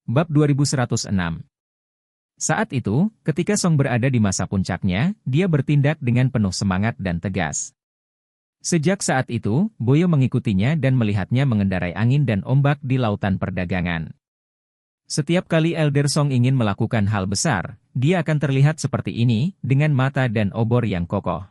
Bab 2106. Saat itu, ketika Song berada di masa puncaknya, dia bertindak dengan penuh semangat dan tegas. Sejak saat itu, Boyo mengikutinya dan melihatnya mengendarai angin dan ombak di lautan perdagangan. Setiap kali Elder Song ingin melakukan hal besar, dia akan terlihat seperti ini, dengan mata dan obor yang kokoh.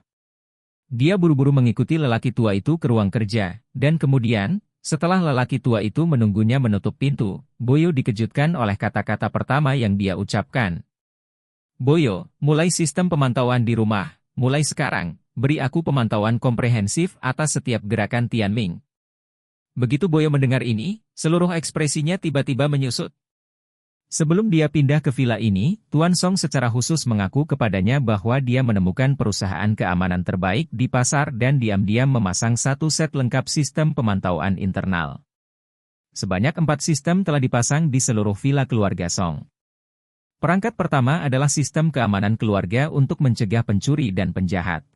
Dia buru-buru mengikuti lelaki tua itu ke ruang kerja, dan kemudian, setelah lelaki tua itu menunggunya menutup pintu, Boyo dikejutkan oleh kata-kata pertama yang dia ucapkan. "Boyo, mulai sistem pemantauan di rumah, mulai sekarang, beri aku pemantauan komprehensif atas setiap gerakan Tianming." Begitu Boyo mendengar ini, seluruh ekspresinya tiba-tiba menyusut. Sebelum dia pindah ke villa ini, Tuan Song secara khusus mengaku kepadanya bahwa dia menemukan perusahaan keamanan terbaik di pasar dan diam-diam memasang satu set lengkap sistem pemantauan internal. Sebanyak 4 sistem telah dipasang di seluruh villa keluarga Song. Perangkat pertama adalah sistem keamanan keluarga untuk mencegah pencuri dan penjahat.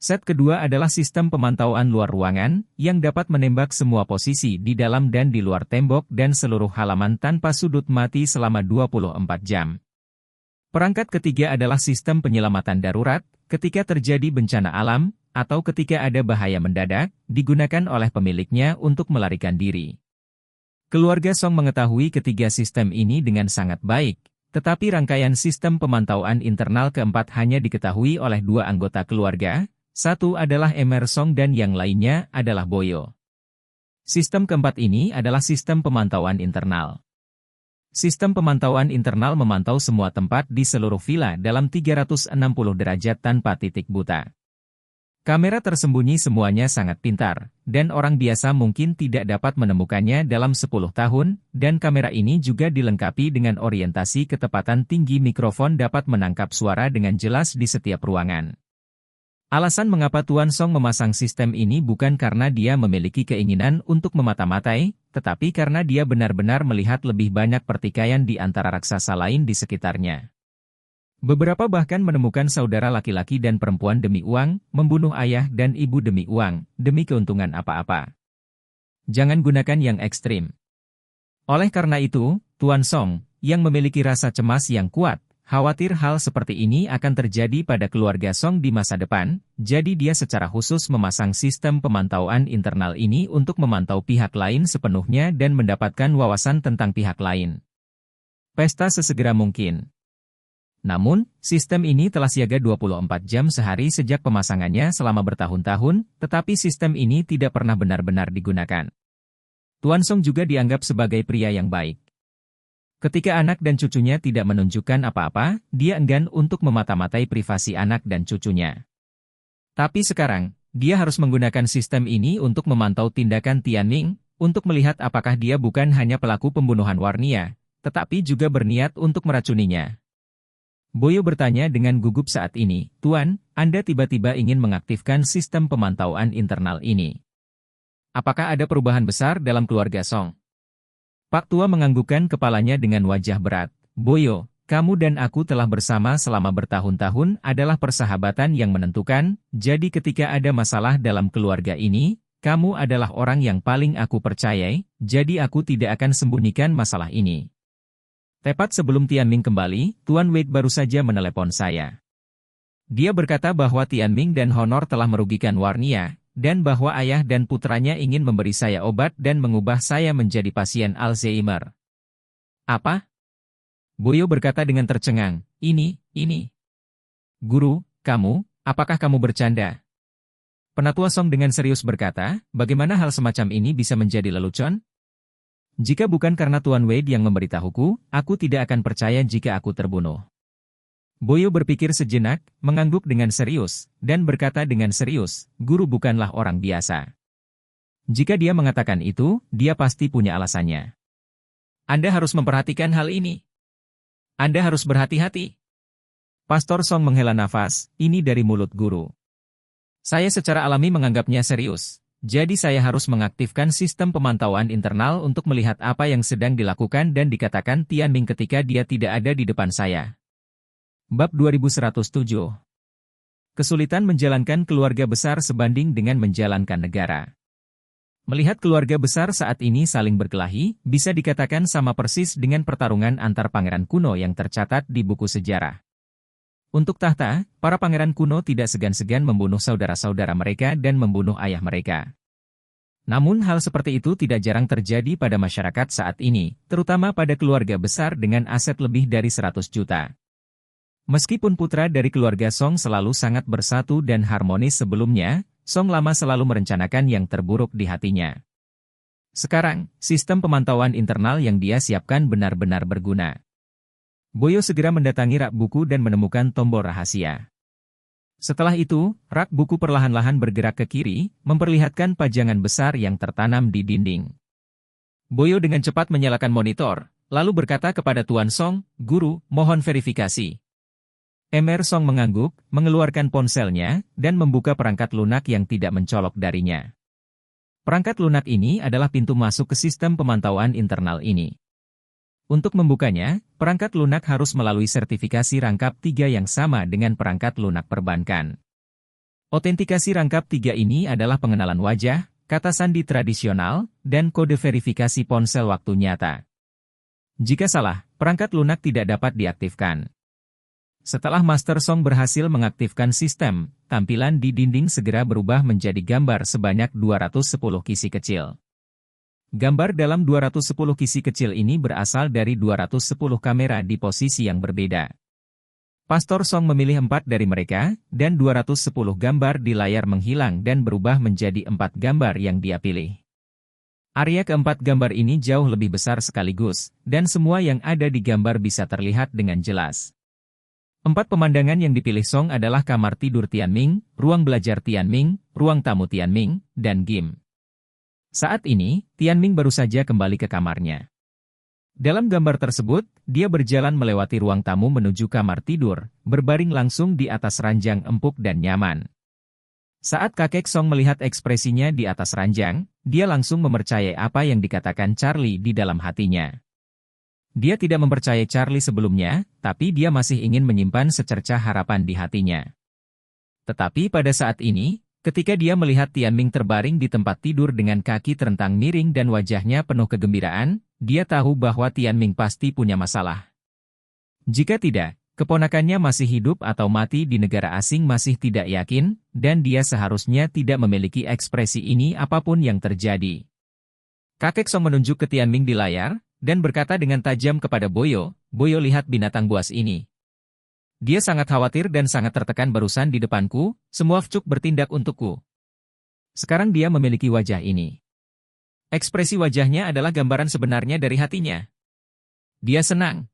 Set kedua adalah sistem pemantauan luar ruangan, yang dapat menembak semua posisi di dalam dan di luar tembok dan seluruh halaman tanpa sudut mati selama 24 jam. Perangkat ketiga adalah sistem penyelamatan darurat, ketika terjadi bencana alam, atau ketika ada bahaya mendadak, digunakan oleh pemiliknya untuk melarikan diri. Keluarga Song mengetahui ketiga sistem ini dengan sangat baik, tetapi rangkaian sistem pemantauan internal keempat hanya diketahui oleh 2 anggota keluarga. Satu adalah Emer Song dan yang lainnya adalah Boyo. Sistem keempat ini adalah sistem pemantauan internal. Sistem pemantauan internal memantau semua tempat di seluruh villa dalam 360 derajat tanpa titik buta. Kamera tersembunyi semuanya sangat pintar, dan orang biasa mungkin tidak dapat menemukannya dalam 10 tahun, dan kamera ini juga dilengkapi dengan orientasi ketepatan tinggi mikrofon dapat menangkap suara dengan jelas di setiap ruangan. Alasan mengapa Tuan Song memasang sistem ini bukan karena dia memiliki keinginan untuk memata-matai, tetapi karena dia benar-benar melihat lebih banyak pertikaian di antara raksasa lain di sekitarnya. Beberapa bahkan menemukan saudara laki-laki dan perempuan demi uang, membunuh ayah dan ibu demi uang, demi keuntungan apa-apa. Jangan gunakan yang ekstrim. Oleh karena itu, Tuan Song, yang memiliki rasa cemas yang kuat, khawatir hal seperti ini akan terjadi pada keluarga Song di masa depan, jadi dia secara khusus memasang sistem pemantauan internal ini untuk memantau pihak lain sepenuhnya dan mendapatkan wawasan tentang pihak lain. Pesta sesegera mungkin. Namun, sistem ini telah siaga 24 jam sehari sejak pemasangannya selama bertahun-tahun, tetapi sistem ini tidak pernah benar-benar digunakan. Tuan Song juga dianggap sebagai pria yang baik. Ketika anak dan cucunya tidak menunjukkan apa-apa, dia enggan untuk memata-matai privasi anak dan cucunya. Tapi sekarang, dia harus menggunakan sistem ini untuk memantau tindakan Tianming, untuk melihat apakah dia bukan hanya pelaku pembunuhan Warnia, tetapi juga berniat untuk meracuninya. Boyo bertanya dengan gugup saat ini, "Tuan, Anda tiba-tiba ingin mengaktifkan sistem pemantauan internal ini. Apakah ada perubahan besar dalam keluarga Song?" Pak Tua menganggukkan kepalanya dengan wajah berat. "Boyo, kamu dan aku telah bersama selama bertahun-tahun adalah persahabatan yang menentukan, jadi ketika ada masalah dalam keluarga ini, kamu adalah orang yang paling aku percayai, jadi aku tidak akan sembunyikan masalah ini." Tepat sebelum Tianming kembali, Tuan Wade baru saja menelepon saya. Dia berkata bahwa Tianming dan Honor telah merugikan Warnia, dan bahwa ayah dan putranya ingin memberi saya obat dan mengubah saya menjadi pasien Alzheimer. "Apa?" Boyo berkata dengan tercengang, Ini. Guru, apakah kamu bercanda?" Penatua Song dengan serius berkata, "Bagaimana hal semacam ini bisa menjadi lelucon? Jika bukan karena Tuan Wade yang memberitahuku, aku tidak akan percaya jika aku terbunuh." Boyo berpikir sejenak, mengangguk dengan serius, dan berkata dengan serius, "Guru bukanlah orang biasa. Jika dia mengatakan itu, dia pasti punya alasannya. Anda harus memperhatikan hal ini. Anda harus berhati-hati." Pastor Song menghela nafas, "Ini dari mulut guru. Saya secara alami menganggapnya serius, jadi saya harus mengaktifkan sistem pemantauan internal untuk melihat apa yang sedang dilakukan dan dikatakan Tianming ketika dia tidak ada di depan saya." Bab 2107. Kesulitan menjalankan keluarga besar sebanding dengan menjalankan negara. Melihat keluarga besar saat ini saling berkelahi, bisa dikatakan sama persis dengan pertarungan antar pangeran kuno yang tercatat di buku sejarah. Untuk tahta, para pangeran kuno tidak segan-segan membunuh saudara-saudara mereka dan membunuh ayah mereka. Namun hal seperti itu tidak jarang terjadi pada masyarakat saat ini, terutama pada keluarga besar dengan aset lebih dari 100 juta. Meskipun putra dari keluarga Song selalu sangat bersatu dan harmonis sebelumnya, Song lama selalu merencanakan yang terburuk di hatinya. Sekarang, sistem pemantauan internal yang dia siapkan benar-benar berguna. Boyo segera mendatangi rak buku dan menemukan tombol rahasia. Setelah itu, rak buku perlahan-lahan bergerak ke kiri, memperlihatkan pajangan besar yang tertanam di dinding. Boyo dengan cepat menyalakan monitor, lalu berkata kepada Tuan Song, "Guru, mohon verifikasi." Emer Song mengangguk, mengeluarkan ponselnya, dan membuka perangkat lunak yang tidak mencolok darinya. Perangkat lunak ini adalah pintu masuk ke sistem pemantauan internal ini. Untuk membukanya, perangkat lunak harus melalui sertifikasi rangkap 3 yang sama dengan perangkat lunak perbankan. Autentikasi rangkap 3 ini adalah pengenalan wajah, kata sandi tradisional, dan kode verifikasi ponsel waktu nyata. Jika salah, perangkat lunak tidak dapat diaktifkan. Setelah Master Song berhasil mengaktifkan sistem, tampilan di dinding segera berubah menjadi gambar sebanyak 210 kisi kecil. Gambar dalam 210 kisi kecil ini berasal dari 210 kamera di posisi yang berbeda. Pastor Song memilih 4 dari mereka, dan 210 gambar di layar menghilang dan berubah menjadi 4 gambar yang dia pilih. Area keempat gambar ini jauh lebih besar sekaligus, dan semua yang ada di gambar bisa terlihat dengan jelas. 4 pemandangan yang dipilih Song adalah kamar tidur Tianming, ruang belajar Tianming, ruang tamu Tianming, dan gym. Saat ini, Tianming baru saja kembali ke kamarnya. Dalam gambar tersebut, dia berjalan melewati ruang tamu menuju kamar tidur, berbaring langsung di atas ranjang empuk dan nyaman. Saat kakek Song melihat ekspresinya di atas ranjang, dia langsung mempercayai apa yang dikatakan Charlie di dalam hatinya. Dia tidak mempercayai Charlie sebelumnya, tapi dia masih ingin menyimpan secercah harapan di hatinya. Tetapi pada saat ini, ketika dia melihat Tianming terbaring di tempat tidur dengan kaki terentang miring dan wajahnya penuh kegembiraan, dia tahu bahwa Tianming pasti punya masalah. Jika tidak, keponakannya masih hidup atau mati di negara asing masih tidak yakin, dan dia seharusnya tidak memiliki ekspresi ini apapun yang terjadi. Kakek Song menunjuk ke Tianming di layar, dan berkata dengan tajam kepada Boyo, "Boyo, lihat binatang buas ini. Dia sangat khawatir dan sangat tertekan barusan di depanku, semua Fcuk bertindak untukku. Sekarang dia memiliki wajah ini. Ekspresi wajahnya adalah gambaran sebenarnya dari hatinya. Dia senang.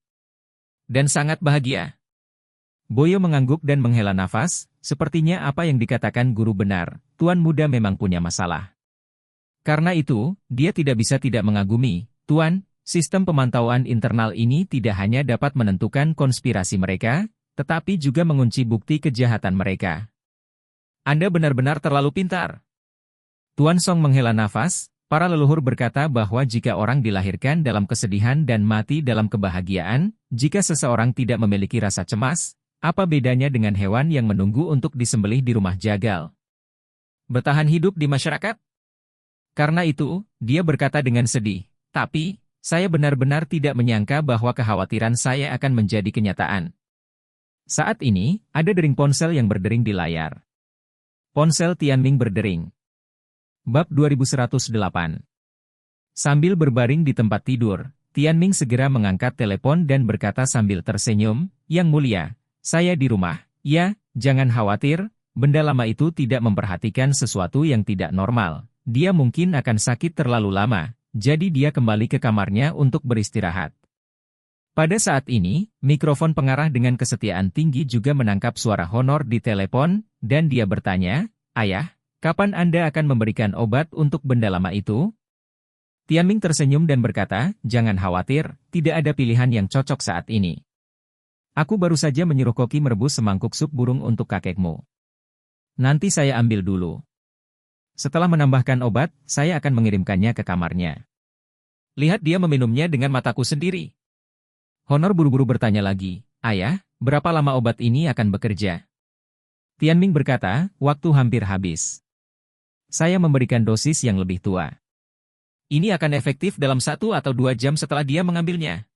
Dan sangat bahagia." Boyo mengangguk dan menghela nafas, sepertinya apa yang dikatakan guru benar, tuan muda memang punya masalah. Karena itu, dia tidak bisa tidak mengagumi, "Tuan, sistem pemantauan internal ini tidak hanya dapat menentukan konspirasi mereka, tetapi juga mengunci bukti kejahatan mereka. Anda benar-benar terlalu pintar." Tuan Song menghela nafas, para leluhur berkata bahwa jika orang dilahirkan dalam kesedihan dan mati dalam kebahagiaan, jika seseorang tidak memiliki rasa cemas, apa bedanya dengan hewan yang menunggu untuk disembelih di rumah jagal? Bertahan hidup di masyarakat? Karena itu, dia berkata dengan sedih, "Tapi, saya benar-benar tidak menyangka bahwa kekhawatiran saya akan menjadi kenyataan." Saat ini, ada dering ponsel yang berdering di layar. Ponsel Tianming berdering. Bab 2108. Sambil berbaring di tempat tidur, Tianming segera mengangkat telepon dan berkata sambil tersenyum, "Yang mulia, saya di rumah. Ya, jangan khawatir, benda lama itu tidak memperhatikan sesuatu yang tidak normal. Dia mungkin akan sakit terlalu lama, jadi dia kembali ke kamarnya untuk beristirahat." Pada saat ini, mikrofon pengarah dengan kesetiaan tinggi juga menangkap suara Honor di telepon, dan dia bertanya, "Ayah, kapan Anda akan memberikan obat untuk benda lama itu?" Tianming tersenyum dan berkata, "Jangan khawatir, tidak ada pilihan yang cocok saat ini. Aku baru saja menyuruh koki merebus semangkuk sup burung untuk kakekmu. Nanti saya ambil dulu. Setelah menambahkan obat, saya akan mengirimkannya ke kamarnya. Lihat dia meminumnya dengan mataku sendiri." Honor buru-buru bertanya lagi, "Ayah, berapa lama obat ini akan bekerja?" Tianming berkata, "Waktu hampir habis. Saya memberikan dosis yang lebih tua. Ini akan efektif dalam 1 atau 2 jam setelah dia mengambilnya.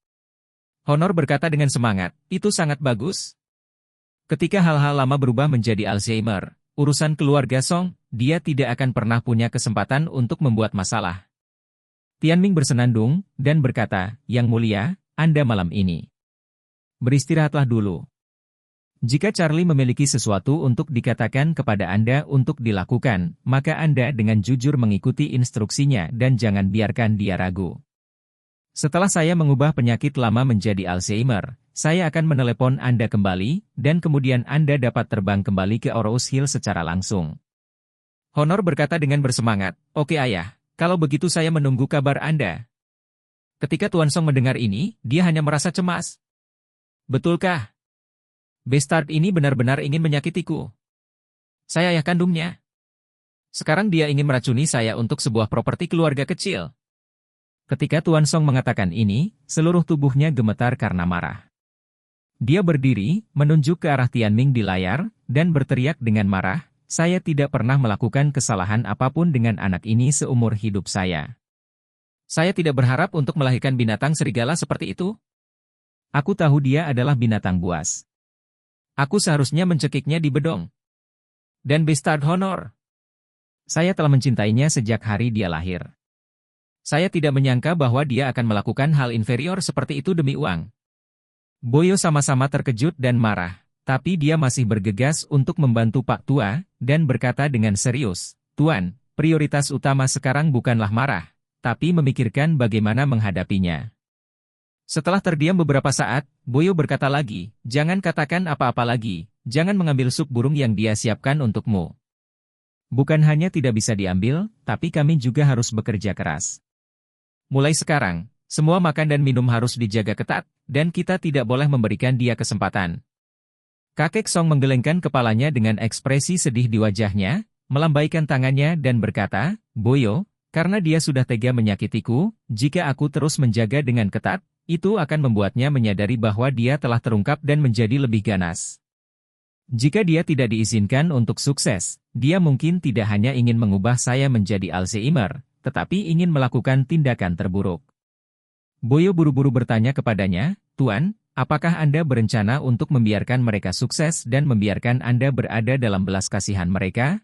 Honor berkata dengan semangat, itu sangat bagus. Ketika hal-hal lama berubah menjadi Alzheimer, urusan keluarga Song, dia tidak akan pernah punya kesempatan untuk membuat masalah. Tianming bersenandung, dan berkata, Yang Mulia, Anda malam ini beristirahatlah dulu. Jika Charlie memiliki sesuatu untuk dikatakan kepada Anda untuk dilakukan, maka Anda dengan jujur mengikuti instruksinya dan jangan biarkan dia ragu. Setelah saya mengubah penyakit lama menjadi Alzheimer, saya akan menelepon Anda kembali, dan kemudian Anda dapat terbang kembali ke Orous Hill secara langsung. Honor berkata dengan bersemangat, Oke ayah, kalau begitu saya menunggu kabar Anda. Ketika Tuan Song mendengar ini, dia hanya merasa cemas. Betulkah? Bastard ini benar-benar ingin menyakitiku. Saya ayah kandungnya. Sekarang dia ingin meracuni saya untuk sebuah properti keluarga kecil. Ketika Tuan Song mengatakan ini, seluruh tubuhnya gemetar karena marah. Dia berdiri, menunjuk ke arah Tianming di layar, dan berteriak dengan marah, saya tidak pernah melakukan kesalahan apapun dengan anak ini seumur hidup saya. Saya tidak berharap untuk melahirkan binatang serigala seperti itu. Aku tahu dia adalah binatang buas. Aku seharusnya mencekiknya di bedong. Dan Bastard Honor. Saya telah mencintainya sejak hari dia lahir. Saya tidak menyangka bahwa dia akan melakukan hal inferior seperti itu demi uang. Boyo sama-sama terkejut dan marah, tapi dia masih bergegas untuk membantu Pak Tua, dan berkata dengan serius, Tuan, prioritas utama sekarang bukanlah marah, tapi memikirkan bagaimana menghadapinya. Setelah terdiam beberapa saat, Boyo berkata lagi, jangan katakan apa-apa lagi, jangan mengambil sup burung yang dia siapkan untukmu. Bukan hanya tidak bisa diambil, tapi kami juga harus bekerja keras. Mulai sekarang, semua makan dan minum harus dijaga ketat, dan kita tidak boleh memberikan dia kesempatan. Kakek Song menggelengkan kepalanya dengan ekspresi sedih di wajahnya, melambaikan tangannya dan berkata, Boyo, karena dia sudah tega menyakitiku, jika aku terus menjaga dengan ketat, itu akan membuatnya menyadari bahwa dia telah terungkap dan menjadi lebih ganas. Jika dia tidak diizinkan untuk sukses, dia mungkin tidak hanya ingin mengubah saya menjadi Alzheimer, tetapi ingin melakukan tindakan terburuk. Boyo buru-buru bertanya kepadanya, Tuan, apakah Anda berencana untuk membiarkan mereka sukses dan membiarkan Anda berada dalam belas kasihan mereka?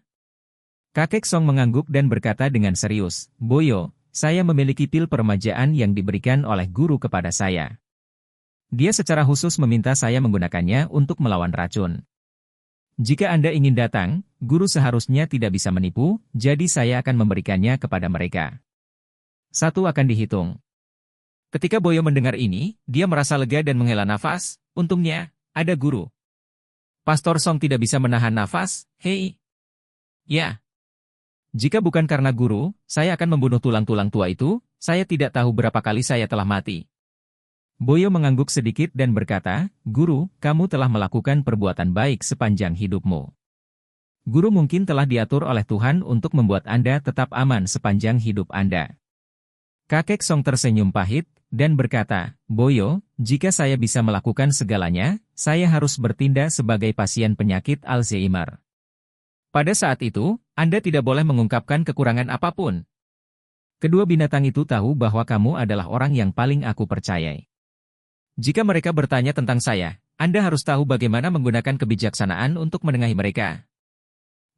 Kakek Song mengangguk dan berkata dengan serius, Boyo, saya memiliki pil peremajaan yang diberikan oleh guru kepada saya. Dia secara khusus meminta saya menggunakannya untuk melawan racun. Jika Anda ingin datang, guru seharusnya tidak bisa menipu, jadi saya akan memberikannya kepada mereka. 1 akan dihitung. Ketika Boyo mendengar ini, dia merasa lega dan menghela nafas, untungnya, ada guru. Pastor Song tidak bisa menahan nafas, hei. Ya. Jika bukan karena guru, saya akan membunuh tulang-tulang tua itu, saya tidak tahu berapa kali saya telah mati. Boyo mengangguk sedikit dan berkata, Guru, kamu telah melakukan perbuatan baik sepanjang hidupmu. Guru mungkin telah diatur oleh Tuhan untuk membuat Anda tetap aman sepanjang hidup Anda. Kakek Song tersenyum pahit, dan berkata, Boyo, jika saya bisa melakukan segalanya, saya harus bertindak sebagai pasien penyakit Alzheimer. Pada saat itu, Anda tidak boleh mengungkapkan kekurangan apapun. Kedua binatang itu tahu bahwa kamu adalah orang yang paling aku percayai. Jika mereka bertanya tentang saya, Anda harus tahu bagaimana menggunakan kebijaksanaan untuk menengahi mereka.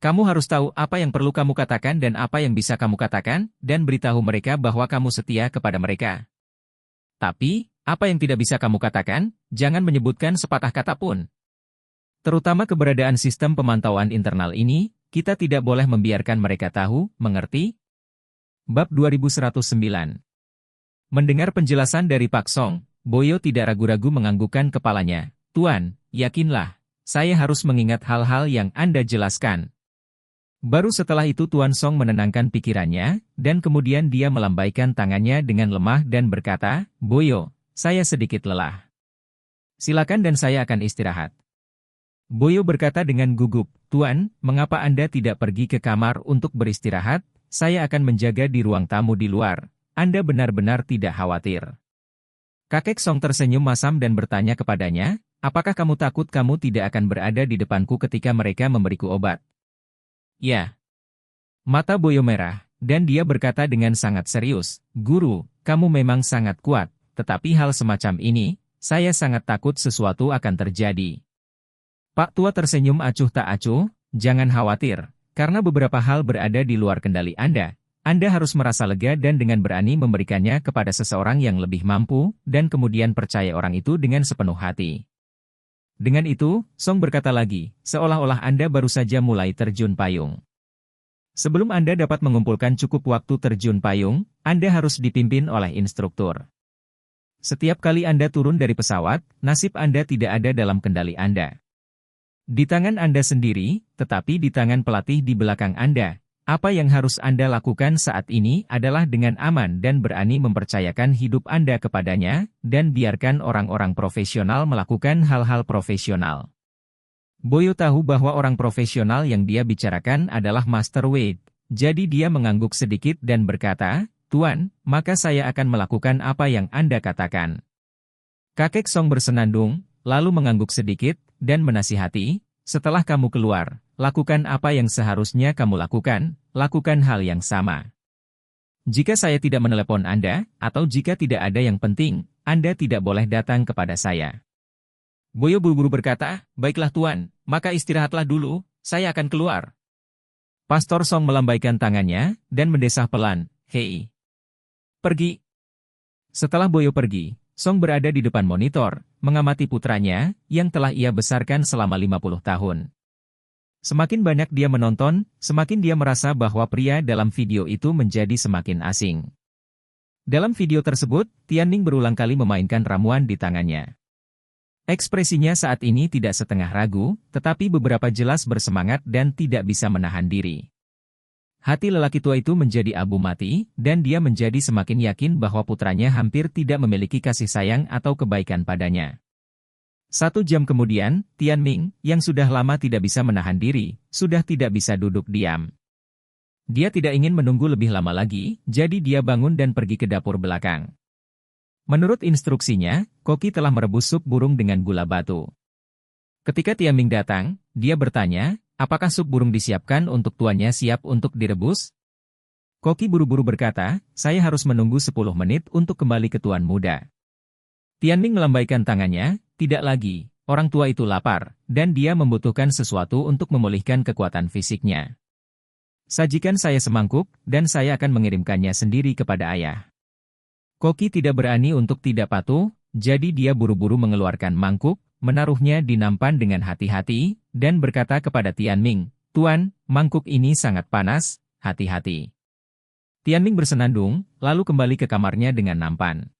Kamu harus tahu apa yang perlu kamu katakan dan apa yang bisa kamu katakan, dan beritahu mereka bahwa kamu setia kepada mereka. Tapi, apa yang tidak bisa kamu katakan, jangan menyebutkan sepatah kata pun. Terutama keberadaan sistem pemantauan internal ini, kita tidak boleh membiarkan mereka tahu, mengerti? Bab 2109. Mendengar penjelasan dari Pak Song, Boyo tidak ragu-ragu menganggukkan kepalanya. Tuan, yakinlah, saya harus mengingat hal-hal yang Anda jelaskan. Baru setelah itu Tuan Song menenangkan pikirannya, dan kemudian dia melambaikan tangannya dengan lemah dan berkata, Boyo, saya sedikit lelah. Silakan dan saya akan istirahat. Boyo berkata dengan gugup, Tuan, mengapa Anda tidak pergi ke kamar untuk beristirahat? Saya akan menjaga di ruang tamu di luar. Anda benar-benar tidak khawatir. Kakek Song tersenyum masam dan bertanya kepadanya, apakah kamu takut kamu tidak akan berada di depanku ketika mereka memberiku obat? Ya. Mata Boyo merah, dan dia berkata dengan sangat serius, "Guru, kamu memang sangat kuat, tetapi hal semacam ini, saya sangat takut sesuatu akan terjadi." Pak Tua tersenyum acuh tak acuh, "Jangan khawatir, karena beberapa hal berada di luar kendali Anda. Anda harus merasa lega dan dengan berani memberikannya kepada seseorang yang lebih mampu, dan kemudian percaya orang itu dengan sepenuh hati." Dengan itu, Song berkata lagi, "Seolah-olah Anda baru saja mulai terjun payung. Sebelum Anda dapat mengumpulkan cukup waktu terjun payung, Anda harus dipimpin oleh instruktur. Setiap kali Anda turun dari pesawat, nasib Anda tidak ada dalam kendali Anda. Di tangan Anda sendiri, tetapi di tangan pelatih di belakang Anda. Apa yang harus Anda lakukan saat ini adalah dengan aman dan berani mempercayakan hidup Anda kepadanya, dan biarkan orang-orang profesional melakukan hal-hal profesional." Boyo tahu bahwa orang profesional yang dia bicarakan adalah Master Wade, jadi dia mengangguk sedikit dan berkata, "Tuan, maka saya akan melakukan apa yang Anda katakan." Kakek Song bersenandung, lalu mengangguk sedikit, dan menasihati, "Setelah kamu keluar, lakukan apa yang seharusnya kamu lakukan hal yang sama. Jika saya tidak menelepon Anda, atau jika tidak ada yang penting, Anda tidak boleh datang kepada saya." Boyo buru-buru berkata, "Baiklah Tuan, maka istirahatlah dulu, saya akan keluar." Pastor Song melambaikan tangannya, dan mendesah pelan, "Hei, pergi." Setelah Boyo pergi, Song berada di depan monitor, mengamati putranya, yang telah ia besarkan selama 50 tahun. Semakin banyak dia menonton, semakin dia merasa bahwa pria dalam video itu menjadi semakin asing. Dalam video tersebut, Tianming berulang kali memainkan ramuan di tangannya. Ekspresinya saat ini tidak setengah ragu, tetapi beberapa jelas bersemangat dan tidak bisa menahan diri. Hati lelaki tua itu menjadi abu mati, dan dia menjadi semakin yakin bahwa putranya hampir tidak memiliki kasih sayang atau kebaikan padanya. 1 jam kemudian, Tianming, yang sudah lama tidak bisa menahan diri, sudah tidak bisa duduk diam. Dia tidak ingin menunggu lebih lama lagi, jadi dia bangun dan pergi ke dapur belakang. Menurut instruksinya, Koki telah merebus sup burung dengan gula batu. Ketika Tianming datang, dia bertanya, "Apakah sup burung disiapkan untuk tuannya siap untuk direbus?" Koki buru-buru berkata, "Saya harus menunggu 10 menit untuk kembali ke tuan muda." Tianming melambaikan tangannya, "Tidak lagi, orang tua itu lapar, dan dia membutuhkan sesuatu untuk memulihkan kekuatan fisiknya. Sajikan saya semangkuk, dan saya akan mengirimkannya sendiri kepada ayah." Koki tidak berani untuk tidak patuh, jadi dia buru-buru mengeluarkan mangkuk, menaruhnya di nampan dengan hati-hati, dan berkata kepada Tianming, "Tuan, mangkuk ini sangat panas, hati-hati." Tianming bersenandung, lalu kembali ke kamarnya dengan nampan.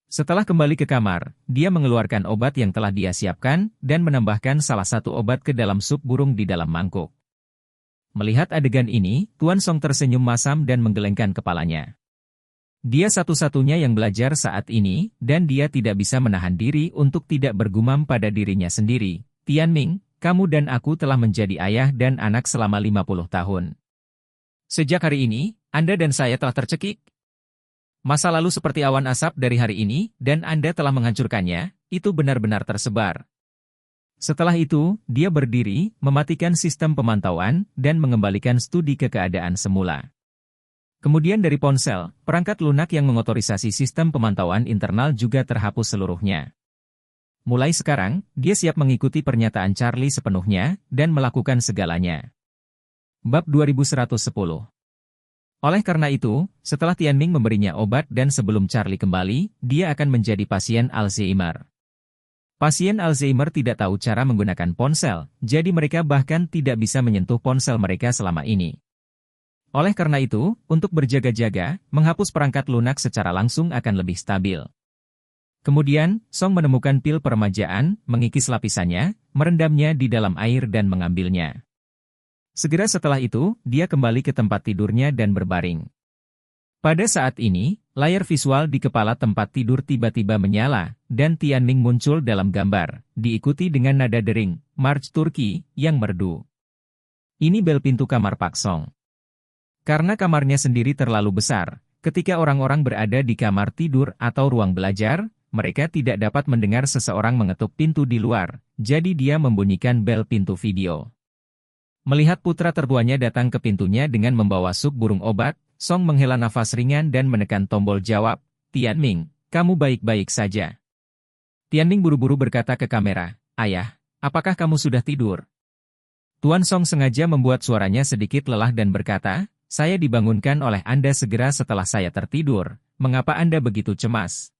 Setelah kembali ke kamar, dia mengeluarkan obat yang telah dia siapkan, dan menambahkan salah satu obat ke dalam sup burung di dalam mangkuk. Melihat adegan ini, Tuan Song tersenyum masam dan menggelengkan kepalanya. Dia satu-satunya yang belajar saat ini, dan dia tidak bisa menahan diri untuk tidak bergumam pada dirinya sendiri, "Tianming, kamu dan aku telah menjadi ayah dan anak selama 50 tahun. Sejak hari ini, Anda dan saya telah tercekik. Masa lalu seperti awan asap dari hari ini, dan Anda telah menghancurkannya, itu benar-benar tersebar." Setelah itu, dia berdiri, mematikan sistem pemantauan, dan mengembalikan studi ke keadaan semula. Kemudian dari ponsel, perangkat lunak yang mengotorisasi sistem pemantauan internal juga terhapus seluruhnya. Mulai sekarang, dia siap mengikuti pernyataan Charlie sepenuhnya, dan melakukan segalanya. Bab 2110. Oleh karena itu, setelah Tianming memberinya obat dan sebelum Charlie kembali, dia akan menjadi pasien Alzheimer. Pasien Alzheimer tidak tahu cara menggunakan ponsel, jadi mereka bahkan tidak bisa menyentuh ponsel mereka selama ini. Oleh karena itu, untuk berjaga-jaga, menghapus perangkat lunak secara langsung akan lebih stabil. Kemudian, Song menemukan pil peremajaan, mengikis lapisannya, merendamnya di dalam air dan mengambilnya. Segera setelah itu, dia kembali ke tempat tidurnya dan berbaring. Pada saat ini, layar visual di kepala tempat tidur tiba-tiba menyala, dan Tianming muncul dalam gambar, diikuti dengan nada dering, March Turki, yang merdu. Ini bel pintu kamar Pak Song. Karena kamarnya sendiri terlalu besar, ketika orang-orang berada di kamar tidur atau ruang belajar, mereka tidak dapat mendengar seseorang mengetuk pintu di luar, jadi dia membunyikan bel pintu video. Melihat putra tertuanya datang ke pintunya dengan membawa sup burung obat, Song menghela nafas ringan dan menekan tombol jawab, "Tianming, kamu baik-baik saja?" Tianming buru-buru berkata ke kamera, "Ayah, apakah kamu sudah tidur?" Tuan Song sengaja membuat suaranya sedikit lelah dan berkata, "Saya dibangunkan oleh Anda segera setelah saya tertidur. Mengapa Anda begitu cemas?"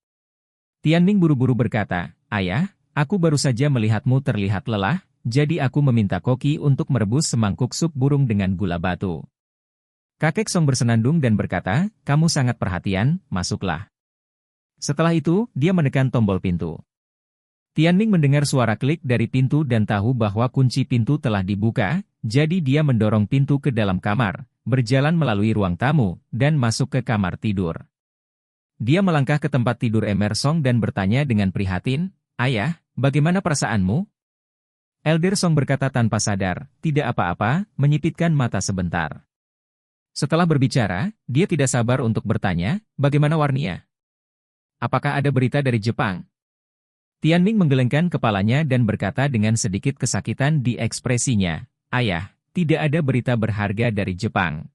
Tianming buru-buru berkata, "Ayah, aku baru saja melihatmu terlihat lelah, jadi aku meminta Koki untuk merebus semangkuk sup burung dengan gula batu." Kakek Song bersenandung dan berkata, "Kamu sangat perhatian, masuklah." Setelah itu, dia menekan tombol pintu. Tianming mendengar suara klik dari pintu dan tahu bahwa kunci pintu telah dibuka, jadi dia mendorong pintu ke dalam kamar, berjalan melalui ruang tamu, dan masuk ke kamar tidur. Dia melangkah ke tempat tidur Emersong dan bertanya dengan prihatin, "Ayah, bagaimana perasaanmu?" Elder Song berkata tanpa sadar, "Tidak apa-apa," menyipitkan mata sebentar. Setelah berbicara, dia tidak sabar untuk bertanya, "Bagaimana Warnia? Apakah ada berita dari Jepang?" Tianming menggelengkan kepalanya dan berkata dengan sedikit kesakitan di ekspresinya, "Ayah, tidak ada berita berharga dari Jepang.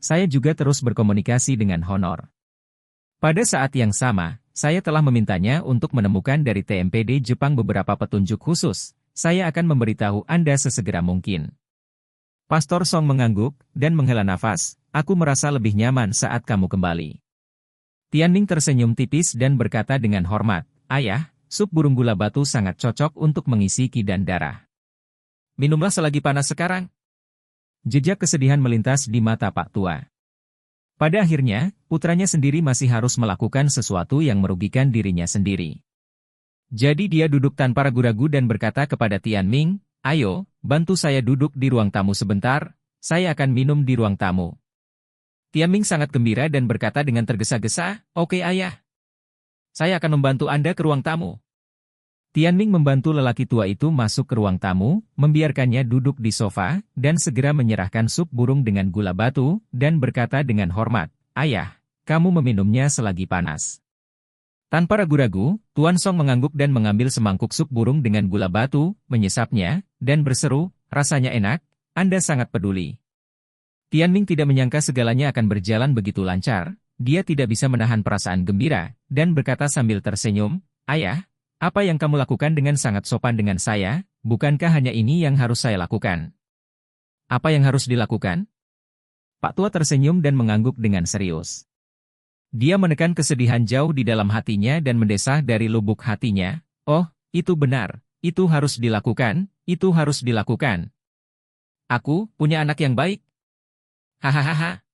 Saya juga terus berkomunikasi dengan Honor. Pada saat yang sama, saya telah memintanya untuk menemukan dari TMPD Jepang beberapa petunjuk khusus. Saya akan memberitahu Anda sesegera mungkin." Pastor Song mengangguk dan menghela nafas, "Aku merasa lebih nyaman saat kamu kembali." Tianming tersenyum tipis dan berkata dengan hormat, "Ayah, sup burung gula batu sangat cocok untuk mengisi ki dan darah. Minumlah selagi panas sekarang." Jejak kesedihan melintas di mata Pak Tua. Pada akhirnya, putranya sendiri masih harus melakukan sesuatu yang merugikan dirinya sendiri. Jadi dia duduk tanpa ragu-ragu dan berkata kepada Tianming, "Ayo, bantu saya duduk di ruang tamu sebentar, saya akan minum di ruang tamu." Tianming sangat gembira dan berkata dengan tergesa-gesa, "Oke ayah. Saya akan membantu Anda ke ruang tamu." Tianming membantu lelaki tua itu masuk ke ruang tamu, membiarkannya duduk di sofa, dan segera menyerahkan sup burung dengan gula batu, dan berkata dengan hormat, "Ayah, kamu meminumnya selagi panas." Tanpa ragu-ragu, Tuan Song mengangguk dan mengambil semangkuk sup burung dengan gula batu, menyesapnya, dan berseru, "Rasanya enak, Anda sangat peduli." Tianming tidak menyangka segalanya akan berjalan begitu lancar, dia tidak bisa menahan perasaan gembira, dan berkata sambil tersenyum, "Ayah, apa yang kamu lakukan dengan sangat sopan dengan saya, bukankah hanya ini yang harus saya lakukan?" "Apa yang harus dilakukan?" Pak Tua tersenyum dan mengangguk dengan serius. Dia menekan kesedihan jauh di dalam hatinya dan mendesah dari lubuk hatinya, "Oh, itu benar, itu harus dilakukan, itu harus dilakukan. Aku punya anak yang baik." Hahaha.